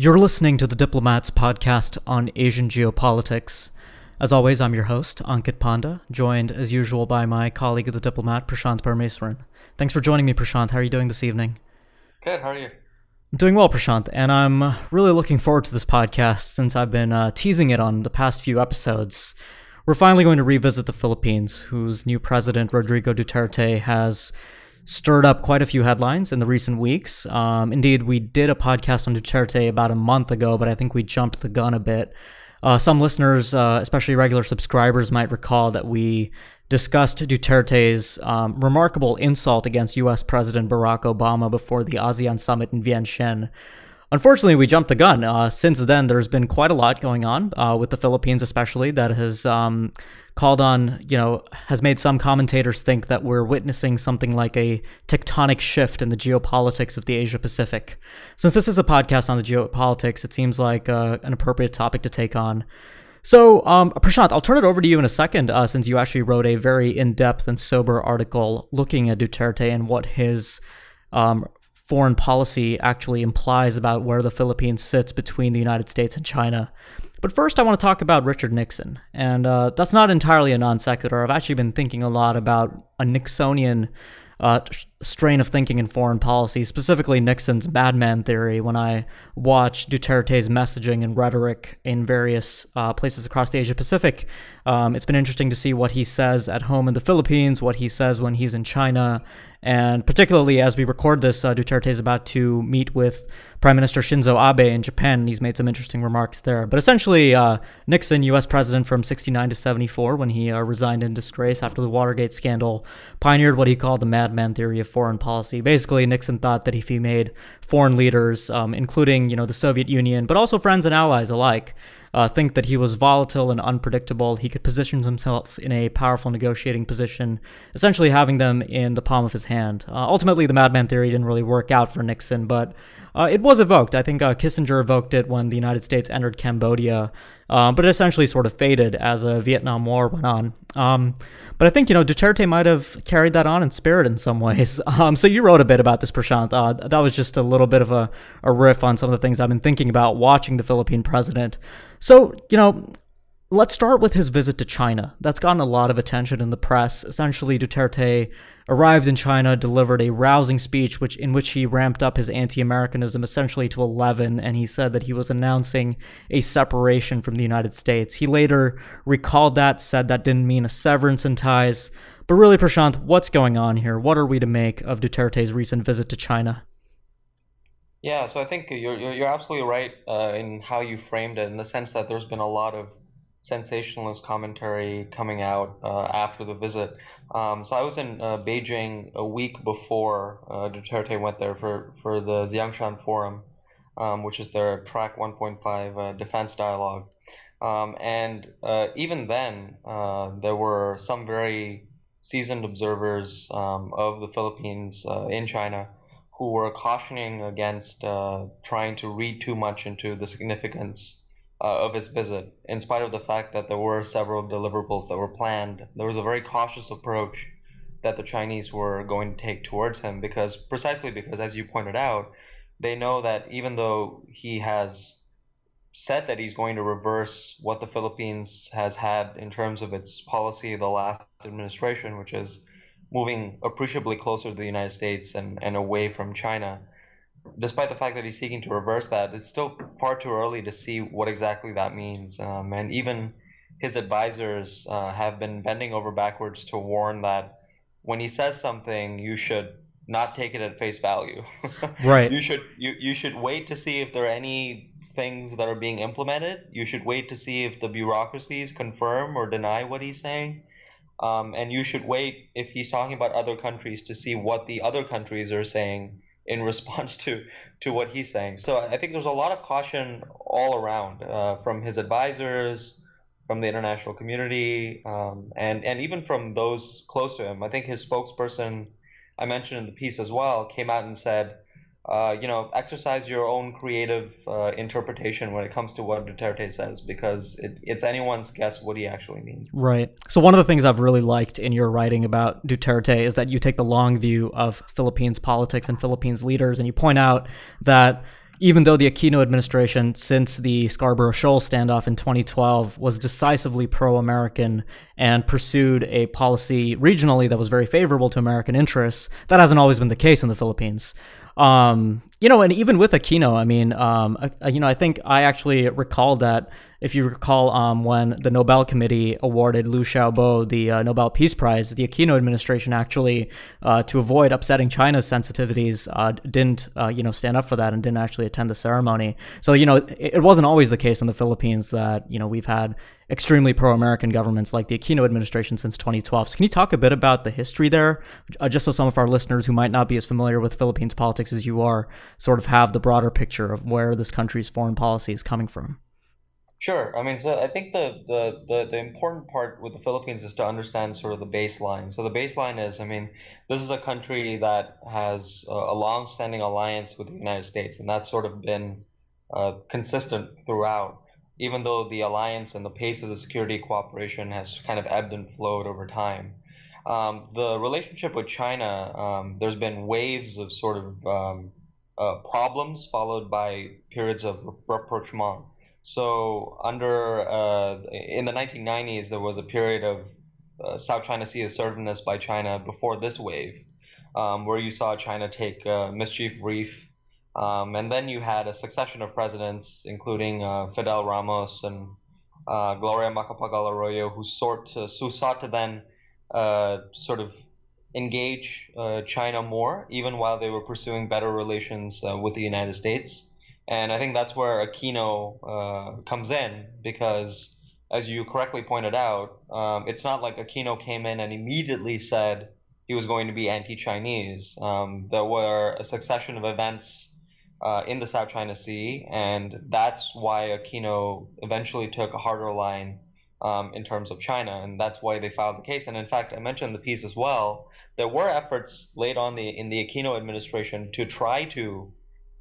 You're listening to the Diplomats podcast on Asian geopolitics. As always, I'm your host, Ankit Panda, joined as usual by my colleague of the Diplomat, Prashant Parameswaran. Thanks for joining me, Prashant. How are you doing this evening? Good, how are you? I'm doing well, Prashant, and I'm really looking forward to this podcast since I've been teasing it on the past few episodes. We're finally going to revisit the Philippines, whose new president, Rodrigo Duterte, has stirred up quite a few headlines in the recent weeks. Indeed, we did a podcast on Duterte about a month ago, but I think we jumped the gun a bit. Some listeners, especially regular subscribers, might recall that we discussed Duterte's remarkable insult against U.S. President Barack Obama before the ASEAN summit in Vientiane. Unfortunately, we jumped the gun. Since then, there's been quite a lot going on with the Philippines, especially, that has called on, has made some commentators think that we're witnessing something like a tectonic shift in the geopolitics of the Asia Pacific. Since this is a podcast on the geopolitics, it seems like an appropriate topic to take on. So, Prashant, I'll turn it over to you in a second, since you actually wrote a very in-depth and sober article looking at Duterte and what his foreign policy actually implies about where the Philippines sits between the United States and China. But first, I want to talk about Richard Nixon, and that's not entirely a non sequitur. I've actually been thinking a lot about a Nixonian strain of thinking in foreign policy, specifically Nixon's madman theory, when I watch Duterte's messaging and rhetoric in various places across the Asia Pacific. It's been interesting to see what he says at home in the Philippines, what he says when he's in China, and particularly as we record this, Duterte is about to meet with Prime Minister Shinzo Abe in Japan, and he's made some interesting remarks there. But essentially, Nixon, U.S. president from 1969 to 1974, when he resigned in disgrace after the Watergate scandal, pioneered what he called the madman theory of foreign policy. Basically, Nixon thought that if he made foreign leaders, including the Soviet Union, but also friends and allies alike, think that he was volatile and unpredictable, he could position himself in a powerful negotiating position, essentially having them in the palm of his hand. Ultimately, the madman theory didn't really work out for Nixon, but it was evoked. I think Kissinger evoked it when the United States entered Cambodia, but it essentially sort of faded as the Vietnam War went on. But I think, Duterte might have carried that on in spirit in some ways. So you wrote a bit about this, Prashant. That was just a little bit of a riff on some of the things I've been thinking about watching the Philippine president. So, let's start with his visit to China. That's gotten a lot of attention in the press. Essentially, Duterte arrived in China, delivered a rousing speech in which he ramped up his anti-Americanism essentially to 11, and he said that he was announcing a separation from the United States. He later recalled that, said that didn't mean a severance in ties. But really, Prashant, what's going on here? What are we to make of Duterte's recent visit to China? Yeah, so I think you're absolutely right in how you framed it, in the sense that there's been a lot of sensationalist commentary coming out after the visit. So I was in Beijing a week before Duterte went there for the Xiangshan Forum, which is their Track 1.5 defense dialogue. And even then, there were some very seasoned observers of the Philippines in China who were cautioning against trying to read too much into the significance of his visit. In spite of the fact that there were several deliverables that were planned, there was a very cautious approach that the Chinese were going to take towards him, precisely because, as you pointed out, they know that even though he has said that he's going to reverse what the Philippines has had in terms of its policy of the last administration, which is moving appreciably closer to the United States and away from China, despite the fact that he's seeking to reverse that, it's still far too early to see what exactly that means. And even his advisors have been bending over backwards to warn that when he says something, you should not take it at face value. Right. You should wait to see if there are any things that are being implemented. You should wait to see if the bureaucracies confirm or deny what he's saying. And you should wait, if he's talking about other countries, to see what the other countries are saying in response to what he's saying. So I think there's a lot of caution all around, from his advisors, from the international community, and even from those close to him. I think his spokesperson, I mentioned in the piece as well, came out and said, exercise your own creative interpretation when it comes to what Duterte says, because it's anyone's guess what he actually means. Right. So one of the things I've really liked in your writing about Duterte is that you take the long view of Philippines politics and Philippines leaders, and you point out that even though the Aquino administration, since the Scarborough Shoal standoff in 2012, was decisively pro-American and pursued a policy regionally that was very favorable to American interests, that hasn't always been the case in the Philippines. And even with Aquino, I mean, I think I actually recall that, if you recall, when the Nobel Committee awarded Liu Xiaobo the Nobel Peace Prize, the Aquino administration actually, to avoid upsetting China's sensitivities, didn't, stand up for that and didn't actually attend the ceremony. So, it wasn't always the case in the Philippines that, we've had extremely pro-American governments like the Aquino administration since 2012. So can you talk a bit about the history there, just so some of our listeners who might not be as familiar with Philippines politics as you are sort of have the broader picture of where this country's foreign policy is coming from? Sure. I mean, so I think the important part with the Philippines is to understand sort of the baseline. So the baseline is, I mean, this is a country that has a long-standing alliance with the United States, and that's sort of been consistent throughout, even though the alliance and the pace of the security cooperation has kind of ebbed and flowed over time. The relationship with China, there's been waves of sort of problems followed by periods of rapprochement. So in the 1990s, there was a period of South China Sea assertiveness by China before this wave, where you saw China take mischief reef, and then you had a succession of presidents, including Fidel Ramos and Gloria Macapagal Arroyo, who sought to then sort of engage China more, even while they were pursuing better relations with the United States. And I think that's where Aquino comes in, because, as you correctly pointed out, it's not like Aquino came in and immediately said he was going to be anti-Chinese. There were a succession of events in the South China Sea, and that's why Aquino eventually took a harder line in terms of China, and that's why they filed the case. And in fact, I mentioned in the piece as well, there were efforts late on in the Aquino administration to try to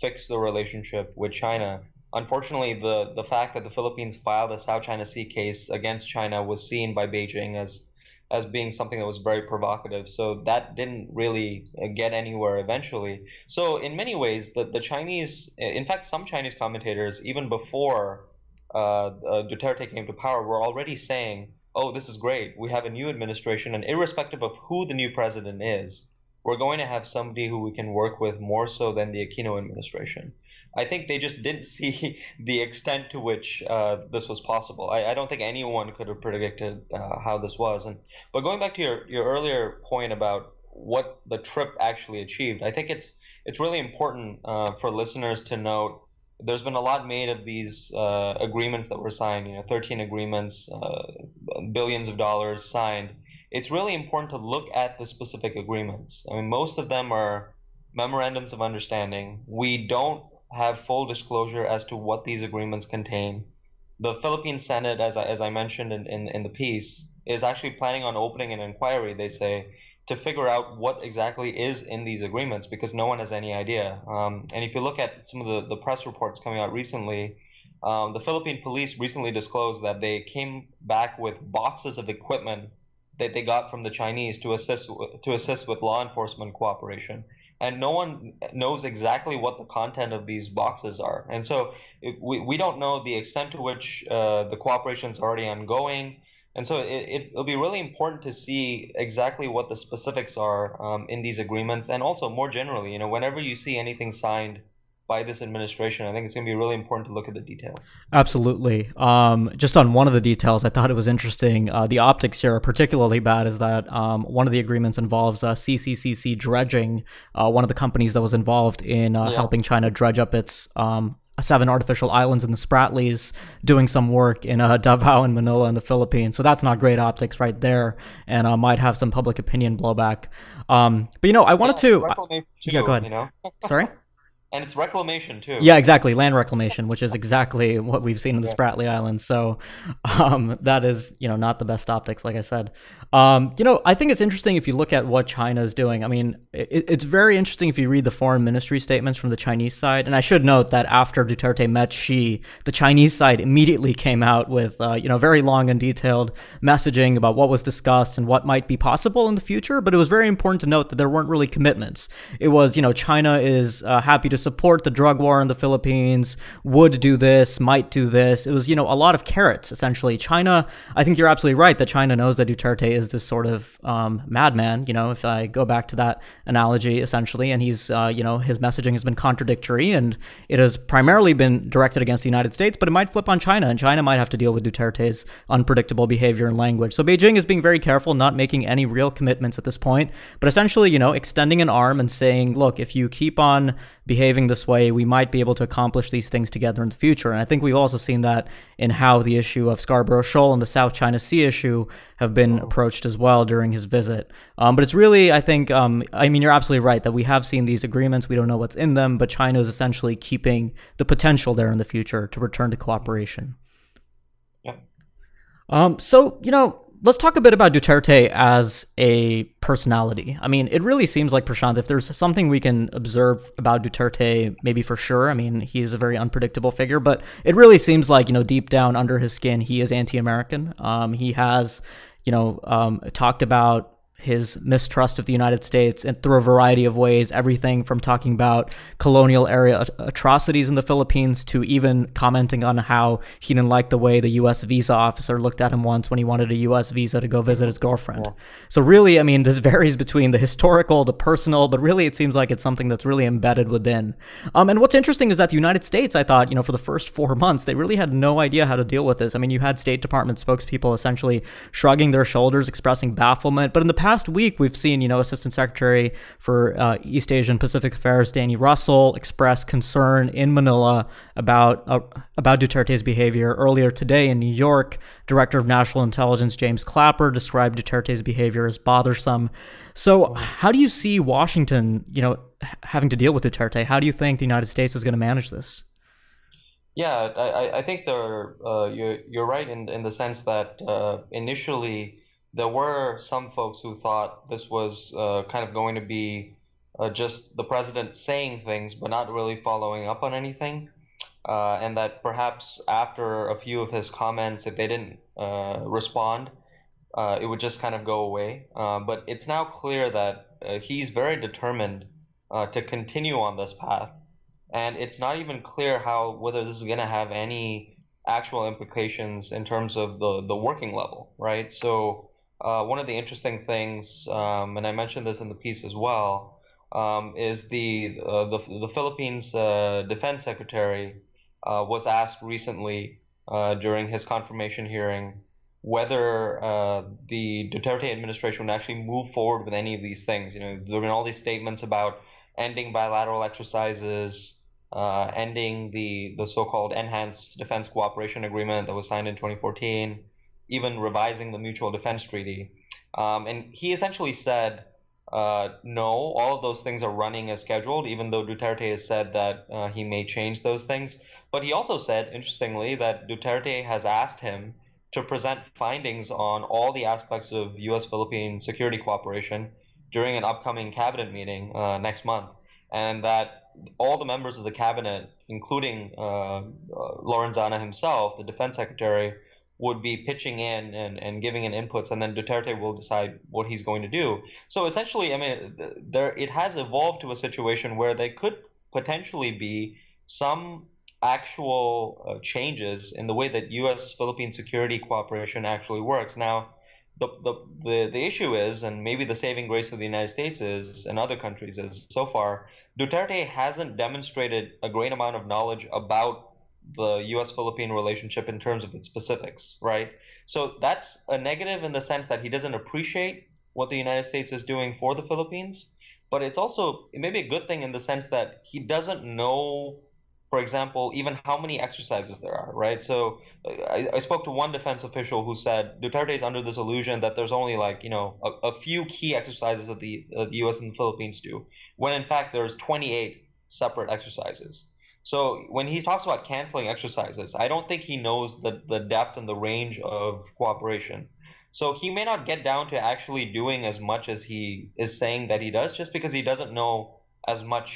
fix the relationship with China. Unfortunately, the fact that the Philippines filed a South China Sea case against China was seen by Beijing as being something that was very provocative. So that didn't really get anywhere eventually. So in many ways, the Chinese, in fact, some Chinese commentators, even before Duterte came to power, were already saying, oh, this is great. We have a new administration, and irrespective of who the new president is, we're going to have somebody who we can work with more so than the Aquino administration. I think they just didn't see the extent to which this was possible. I don't think anyone could have predicted how this was. But going back to your earlier point about what the trip actually achieved, I think it's really important for listeners to note there's been a lot made of these agreements that were signed, 13 agreements, billions of dollars signed. It's really important to look at the specific agreements. I mean, most of them are memorandums of understanding. We don't have full disclosure as to what these agreements contain. The Philippine Senate, as I mentioned in the piece, is actually planning on opening an inquiry, they say, to figure out what exactly is in these agreements, because no one has any idea. And if you look at some of the press reports coming out recently, the Philippine police recently disclosed that they came back with boxes of equipment that they got from the Chinese to assist with law enforcement cooperation. And no one knows exactly what the content of these boxes are. And so we don't know the extent to which the cooperation is already ongoing. And so it'll be really important to see exactly what the specifics are in these agreements. And also, more generally, whenever you see anything signed by this administration, I think it's going to be really important to look at the details. Absolutely. Just on one of the details, I thought it was interesting. The optics here are particularly bad, is that one of the agreements involves CCCC dredging, one of the companies that was involved in helping China dredge up its 7 artificial islands in the Spratlys, doing some work in Davao and Manila in the Philippines. So that's not great optics right there, and might have some public opinion blowback. But I wanted to... yeah, go ahead. Sorry? And it's reclamation too. Yeah, exactly. Land reclamation, which is exactly what we've seen in the Spratly Islands. So that is, not the best optics, like I said. I think it's interesting if you look at what China is doing. I mean, it's very interesting if you read the foreign ministry statements from the Chinese side. And I should note that after Duterte met Xi, the Chinese side immediately came out with, very long and detailed messaging about what was discussed and what might be possible in the future. But it was very important to note that there weren't really commitments. It was, China is happy to support the drug war in the Philippines, would do this, might do this. It was, a lot of carrots, essentially. China, I think you're absolutely right that China knows that Duterte is this sort of madman, if I go back to that analogy, essentially, and he's, his messaging has been contradictory, and it has primarily been directed against the United States, but it might flip on China, and China might have to deal with Duterte's unpredictable behavior and language. So Beijing is being very careful, not making any real commitments at this point, but essentially, extending an arm and saying, look, if you keep on behaving this way, we might be able to accomplish these things together in the future. And I think we've also seen that in how the issue of Scarborough Shoal and the South China Sea issue have been approached as well during his visit. But it's really, I think, you're absolutely right that we have seen these agreements. We don't know what's in them, but China is essentially keeping the potential there in the future to return to cooperation. Yeah. Let's talk a bit about Duterte as a personality. I mean, it really seems like, Prashant, if there's something we can observe about Duterte, maybe for sure, I mean, he is a very unpredictable figure, but it really seems like, deep down under his skin, he is anti-American. He has, talked about his mistrust of the United States and through a variety of ways, everything from talking about colonial area atrocities in the Philippines to even commenting on how he didn't like the way the U.S. visa officer looked at him once when he wanted a U.S. visa to go visit his girlfriend. Yeah. So really, I mean, this varies between the historical, the personal, but really it seems like it's something that's really embedded within. And what's interesting is that the United States, I thought, for the first 4 months, they really had no idea how to deal with this. I mean, you had State Department spokespeople essentially shrugging their shoulders, expressing bafflement, but in the past week, we've seen, Assistant Secretary for East Asian Pacific Affairs, Danny Russell, express concern in Manila about Duterte's behavior. Earlier today in New York, Director of National Intelligence James Clapper described Duterte's behavior as bothersome. So how do you see Washington, having to deal with Duterte? How do you think the United States is going to manage this? Yeah, I think you're right in the sense that initially there were some folks who thought this was kind of going to be just the president saying things but not really following up on anything, and that perhaps after a few of his comments, if they didn't respond, it would just kind of go away. But it's now clear that he's very determined to continue on this path, and it's not even clear whether this is going to have any actual implications in terms of the working level, right? So one of the interesting things, and I mentioned this in the piece as well, is the Philippines Defense Secretary was asked recently during his confirmation hearing whether the Duterte administration would actually move forward with any of these things. There have been all these statements about ending bilateral exercises, ending the so-called Enhanced Defense Cooperation Agreement that was signed in 2014, even revising the Mutual Defense Treaty. And he essentially said, no, all of those things are running as scheduled, even though Duterte has said that he may change those things. But he also said, interestingly, that Duterte has asked him to present findings on all the aspects of U.S.-Philippine security cooperation during an upcoming cabinet meeting next month, and that all the members of the cabinet, including Lorenzana himself, the defense secretary, would be pitching in and giving in inputs, and then Duterte will decide what he's going to do. So essentially, I mean, it has evolved to a situation where there could potentially be some actual changes in the way that U.S.-Philippine security cooperation actually works. Now, the issue is, and maybe the saving grace of the United States is, and other countries is, so far, Duterte hasn't demonstrated a great amount of knowledge about the U.S.-Philippine relationship in terms of its specifics, right? So that's a negative in the sense that he doesn't appreciate what the United States is doing for the Philippines, but it may be a good thing in the sense that he doesn't know, for example, even how many exercises there are, right? So I spoke to one defense official who said Duterte is under this illusion that there's only a few key exercises that the U.S. and the Philippines do, when in fact there's 28 separate exercises. So when he talks about canceling exercises, I don't think he knows the depth and the range of cooperation. So he may not get down to actually doing as much as he is saying that he does, just because he doesn't know as much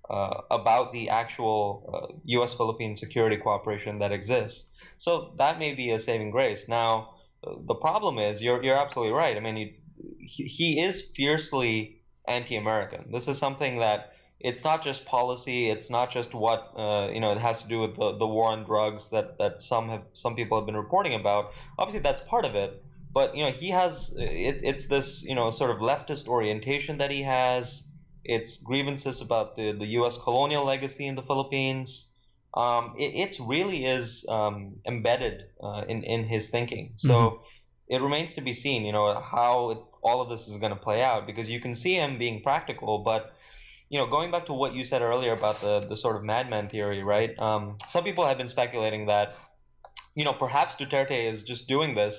about the actual U.S. Philippine security cooperation that exists. So that may be a saving grace. Now, the problem is you're absolutely right. I mean, he is fiercely anti-American. This is something that it's not just policy. It's not just what it has to do with the war on drugs that some people have been reporting about. Obviously, that's part of it. But he has it's this sort of leftist orientation that he has. It's grievances about the U.S. colonial legacy in the Philippines. It really is embedded in his thinking. Hmm. So it remains to be seen, how all of this is going to play out, because you can see him being practical, but going back to what you said earlier about the sort of madman theory, right? Some people have been speculating that perhaps Duterte is just doing this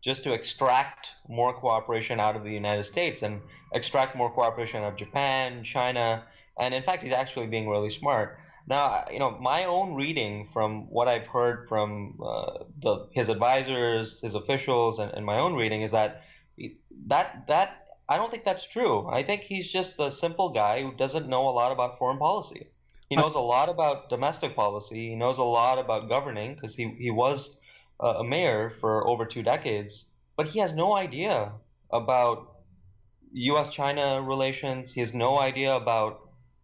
just to extract more cooperation out of the United States and extract more cooperation out of Japan, China, and in fact, he's actually being really smart. Now, my own reading from what I've heard from his advisors, his officials, and my own reading is that I don't think that's true. I think he's just a simple guy who doesn't know a lot about foreign policy. He knows a lot about domestic policy. He knows a lot about governing because he was a mayor for over 2 decades, but he has no idea about U.S.-China relations. He has no idea about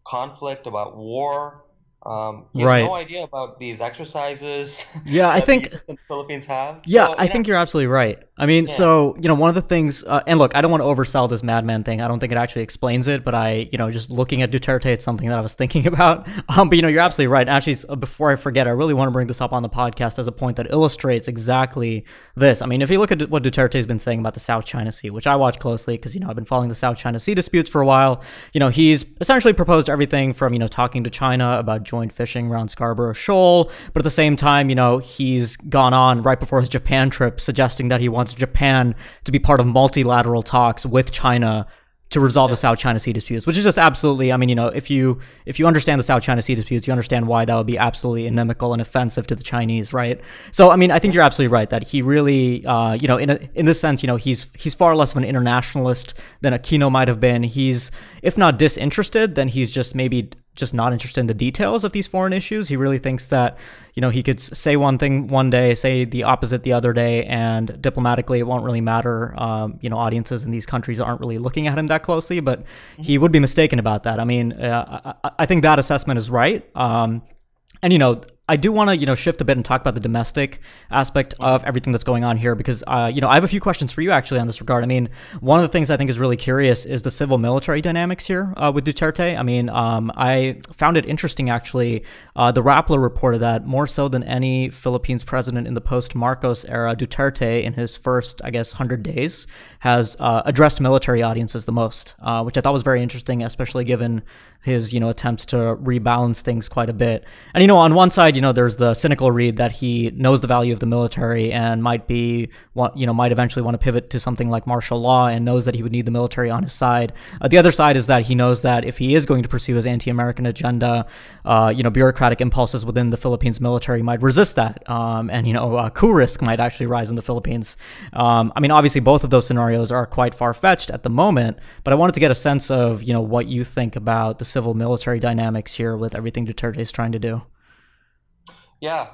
conflict, about war. He has no Right. idea about these exercises Yeah, I that the think U.S. and the Philippines have. Yeah, So, I think you're absolutely right. I mean, yeah. so, one of the things, and look, I don't want to oversell this madman thing. I don't think it actually explains it, but just looking at Duterte, it's something that I was thinking about. But, you're absolutely right. Actually, before I forget, I really want to bring this up on the podcast as a point that illustrates exactly this. I mean, if you look at what Duterte's been saying about the South China Sea, which I watch closely because, I've been following the South China Sea disputes for a while, he's essentially proposed everything from, talking to China about joint fishing around Scarborough Shoal, but at the same time, he's gone on right before his Japan trip suggesting that he wants Japan to be part of multilateral talks with China to resolve the Yeah. South China Sea disputes, which is just absolutely, I mean, if you understand the South China Sea disputes, you understand why that would be absolutely inimical and offensive to the Chinese, right? So, I mean, I think you're absolutely right that he really, in this sense, he's far less of an internationalist than Aquino might have been. He's, if not disinterested, then he's just maybe just not interested in the details of these foreign issues. He really thinks that, he could say one thing one day, say the opposite the other day, and diplomatically it won't really matter. Audiences in these countries aren't really looking at him that closely, but he would be mistaken about that. I mean, I think that assessment is right. And I do want to shift a bit and talk about the domestic aspect of everything that's going on here because I have a few questions for you actually on this regard. I mean, one of the things I think is really curious is the civil military dynamics here with Duterte. I mean, I found it interesting actually. The Rappler reported that more so than any Philippines president in the post Marcos era, Duterte in his first, I guess, 100 days has addressed military audiences the most, which I thought was very interesting, especially given his attempts to rebalance things quite a bit. And on one side, there's the cynical read that he knows the value of the military and might eventually want to pivot to something like martial law and knows that he would need the military on his side. The other side is that he knows that if he is going to pursue his anti-American agenda, bureaucratic impulses within the Philippines military might resist that, and coup risk might actually rise in the Philippines. I mean, obviously, both of those scenarios are quite far-fetched at the moment, but I wanted to get a sense of what you think about the civil military dynamics here with everything Duterte is trying to do. Yeah,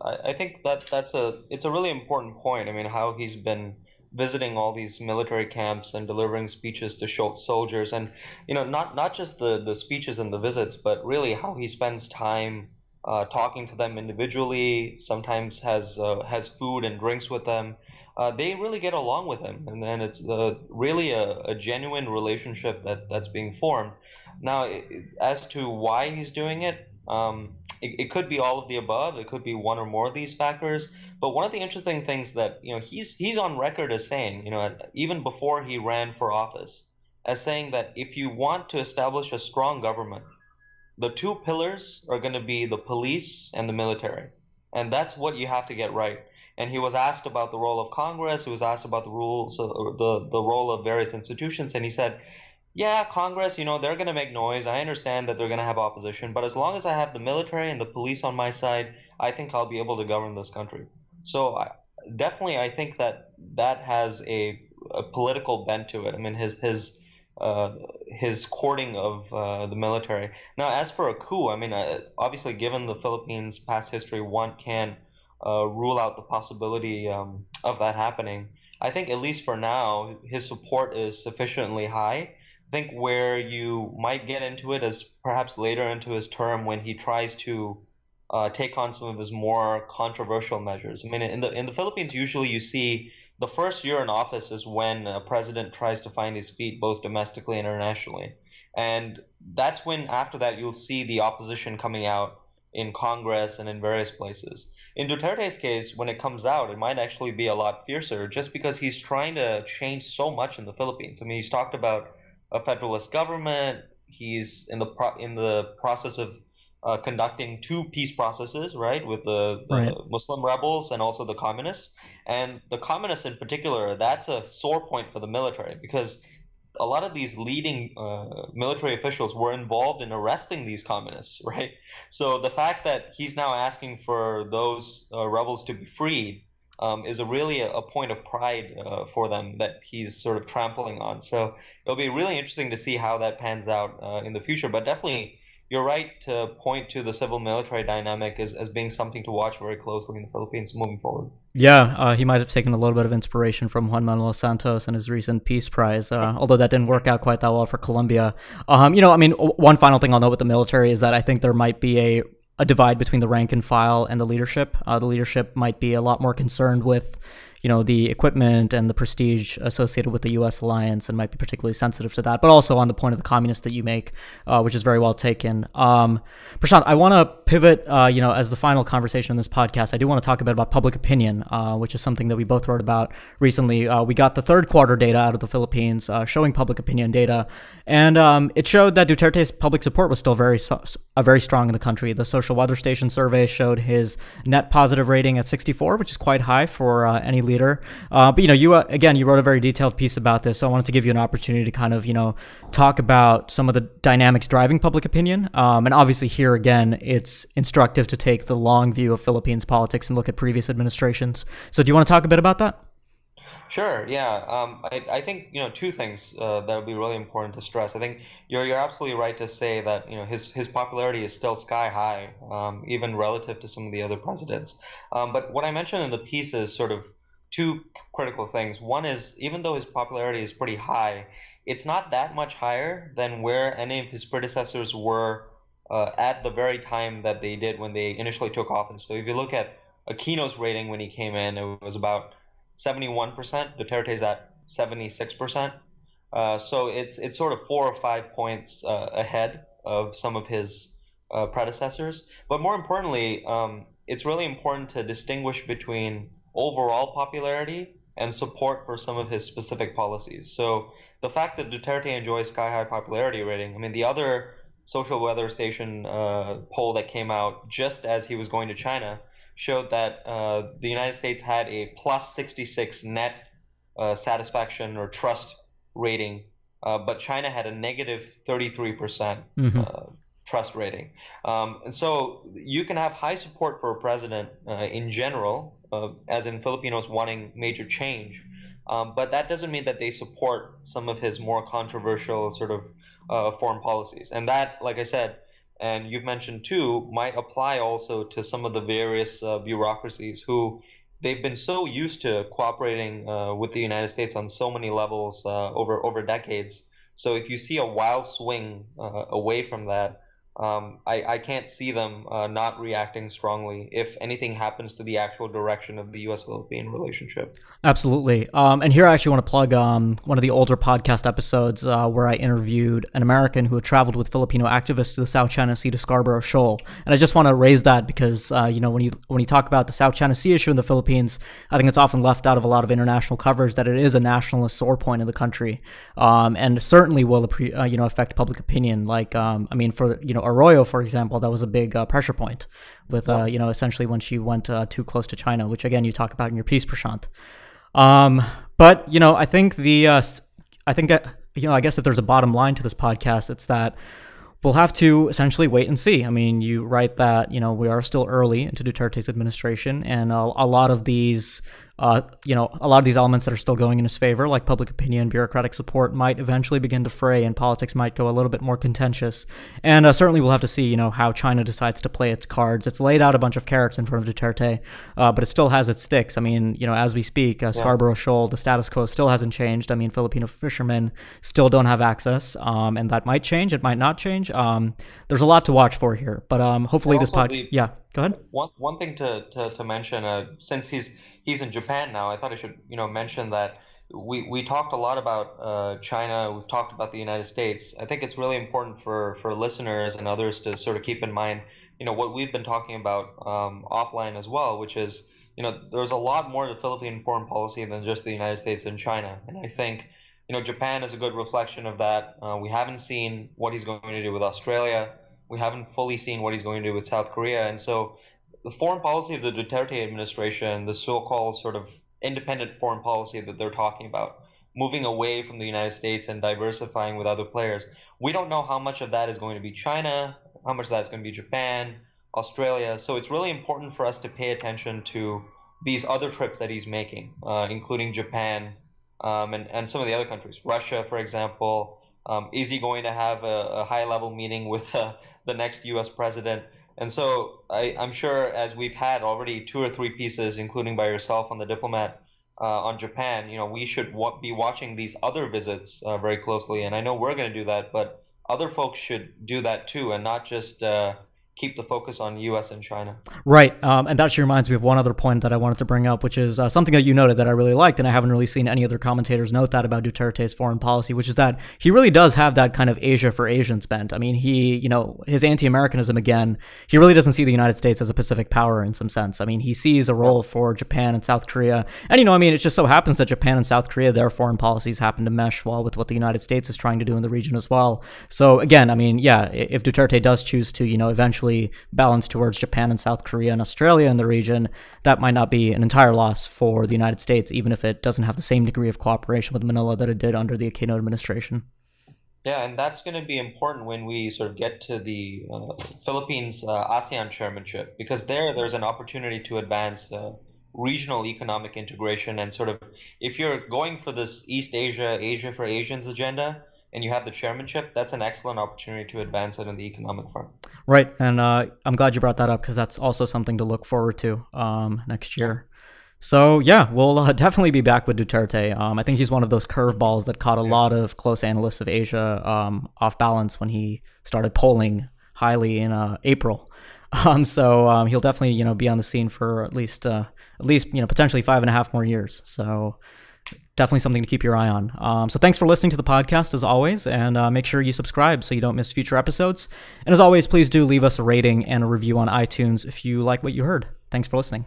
I think it's a really important point. I mean, how he's been visiting all these military camps and delivering speeches to show soldiers, and not just the speeches and the visits, but really how he spends time talking to them individually. Sometimes has food and drinks with them. They really get along with him, and then it's really a genuine relationship that's being formed. Now, as to why he's doing it. It could be all of the above. It could be one or more of these factors. But one of the interesting things that he's on record as saying, even before he ran for office, as saying that if you want to establish a strong government, the two pillars are going to be the police and the military, and that's what you have to get right. And he was asked about the role of Congress. He was asked about the rules, or the role of various institutions, and he said, yeah, Congress, they're going to make noise. I understand that they're going to have opposition, but as long as I have the military and the police on my side, I think I'll be able to govern this country. So definitely, I think that that has a political bent to it. I mean, uh, his courting of the military. Now, as for a coup, I mean, obviously, given the Philippines' past history, one can rule out the possibility of that happening. I think, at least for now, his support is sufficiently high. I think where you might get into it is perhaps later into his term when he tries to take on some of his more controversial measures. I mean, in the Philippines, usually you see the first year in office is when a president tries to find his feet both domestically and internationally, and that's when after that you'll see the opposition coming out in Congress and in various places. In Duterte's case, when it comes out, it might actually be a lot fiercer, just because he's trying to change so much in the Philippines. I mean, he's talked about a federalist government. He's in the process of conducting two peace processes, right, with Right. the Muslim rebels and also the communists. And the communists in particular, that's a sore point for the military because a lot of these leading military officials were involved in arresting these communists, right? So the fact that he's now asking for those rebels to be freed is really a point of pride for them that he's sort of trampling on. So it'll be really interesting to see how that pans out in the future. But definitely, you're right to point to the civil military dynamic as being something to watch very closely in the Philippines moving forward. Yeah, he might have taken a little bit of inspiration from Juan Manuel Santos and his recent Peace Prize, although that didn't work out quite that well for Colombia. I mean, one final thing I'll note with the military is that I think there might be a divide between the rank and file and the leadership. The leadership might be a lot more concerned with, the equipment and the prestige associated with the U.S. alliance and might be particularly sensitive to that, but also on the point of the communists that you make, which is very well taken. Prashant, I want to pivot, as the final conversation in this podcast, I do want to talk a bit about public opinion, which is something that we both wrote about recently. We got the third quarter data out of the Philippines showing public opinion data, and it showed that Duterte's public support was still very strong in the country. The Social Weather Station survey showed his net positive rating at 64, which is quite high for any leader. But you wrote a very detailed piece about this, so I wanted to give you an opportunity to kind of talk about some of the dynamics driving public opinion. And obviously here again, it's instructive to take the long view of Philippines politics and look at previous administrations. So do you want to talk a bit about that? Sure, yeah. I think, two things that would be really important to stress. I think you're absolutely right to say that, his popularity is still sky high, even relative to some of the other presidents. But what I mentioned in the piece is sort of two critical things. One is, even though his popularity is pretty high, it's not that much higher than where any of his predecessors were at the very time that they did when they initially took office. So if you look at Aquino's rating when he came in, it was about 71%. Duterte's at 76%. So it's sort of 4 or 5 points ahead of some of his predecessors. But more importantly, it's really important to distinguish between overall popularity and support for some of his specific policies. So the fact that Duterte enjoys sky high popularity rating, I mean, the other social weather station poll that came out just as he was going to China showed that the United States had a plus 66 net satisfaction or trust rating, but China had a negative 33% Mm-hmm. trust rating. And so you can have high support for a president in general, as in Filipinos wanting major change, but that doesn't mean that they support some of his more controversial sort of foreign policies. And that, like I said, and you've mentioned too, might apply also to some of the various bureaucracies who they've been so used to cooperating with the United States on so many levels over decades. So if you see a wild swing away from that, I can't see them not reacting strongly if anything happens to the actual direction of the U.S.-Philippine relationship. Absolutely. And here I actually want to plug one of the older podcast episodes where I interviewed an American who had traveled with Filipino activists to the South China Sea to Scarborough Shoal. And I just want to raise that because, when you talk about the South China Sea issue in the Philippines, I think it's often left out of a lot of international coverage that it is a nationalist sore point in the country, and certainly will, affect public opinion. Like, for, Arroyo, for example, that was a big pressure point with, essentially when she went too close to China, which again, you talk about in your piece, Prashant. But I think I guess if there's a bottom line to this podcast, it's that we'll have to essentially wait and see. I mean, you write that, we are still early into Duterte's administration, and a lot of these a lot of these elements that are still going in his favor, like public opinion, bureaucratic support, might eventually begin to fray, and politics might go a little bit more contentious. And certainly we'll have to see, how China decides to play its cards. It's laid out a bunch of carrots in front of Duterte, but it still has its sticks. I mean, as we speak, Scarborough Shoal, the status quo still hasn't changed. I mean, Filipino fishermen still don't have access, and that might change. It might not change. There's a lot to watch for here, but hopefully this yeah, go ahead. One thing to mention, since he's in Japan now, I thought I should mention that we talked a lot about China. We've talked about the United States. I think it's really important for listeners and others to sort of keep in mind what we've been talking about offline as well, which is there's a lot more to Philippine foreign policy than just the United States and China. And I think Japan is a good reflection of that. We haven't seen what he's going to do with Australia. We haven't fully seen what he's going to do with South Korea. And so the foreign policy of the Duterte administration, the so-called sort of independent foreign policy that they're talking about, moving away from the United States and diversifying with other players, we don't know how much of that is going to be China, how much of that is going to be Japan, Australia. So it's really important for us to pay attention to these other trips that he's making, including Japan, and some of the other countries. Russia, for example. Is he going to have a high-level meeting with the next U.S. president? And so I'm sure, as we've had already 2 or 3 pieces, including by yourself on The Diplomat, on Japan, we should be watching these other visits very closely. And I know we're going to do that, but other folks should do that too, and not just keep the focus on U.S. and China. Right. And that actually reminds me of one other point that I wanted to bring up, which is something that you noted that I really liked, and I haven't really seen any other commentators note that about Duterte's foreign policy, which is that he really does have that kind of Asia for Asians bent. I mean, his anti-Americanism, again, he really doesn't see the United States as a Pacific power in some sense. I mean, he sees a role for Japan and South Korea. And, it just so happens that Japan and South Korea, their foreign policies happen to mesh well with what the United States is trying to do in the region as well. So again, if Duterte does choose to, eventually balance towards Japan and South Korea and Australia in the region, that might not be an entire loss for the United States, even if it doesn't have the same degree of cooperation with Manila that it did under the Aquino administration. Yeah, and that's going to be important when we sort of get to the Philippines ASEAN chairmanship, because there's an opportunity to advance regional economic integration, and sort of, if you're going for this East Asia, Asia for Asians agenda, and you have the chairmanship, that's an excellent opportunity to advance it in the economic front. Right, and I'm glad you brought that up, because that's also something to look forward to next year. So yeah, we'll definitely be back with Duterte. I think he's one of those curveballs that caught a lot of close analysts of Asia off balance when he started polling highly in April. So he'll definitely be on the scene for at least potentially 5.5 more years. So definitely something to keep your eye on. So thanks for listening to the podcast as always, and make sure you subscribe so you don't miss future episodes. And as always, please do leave us a rating and a review on iTunes if you like what you heard. Thanks for listening.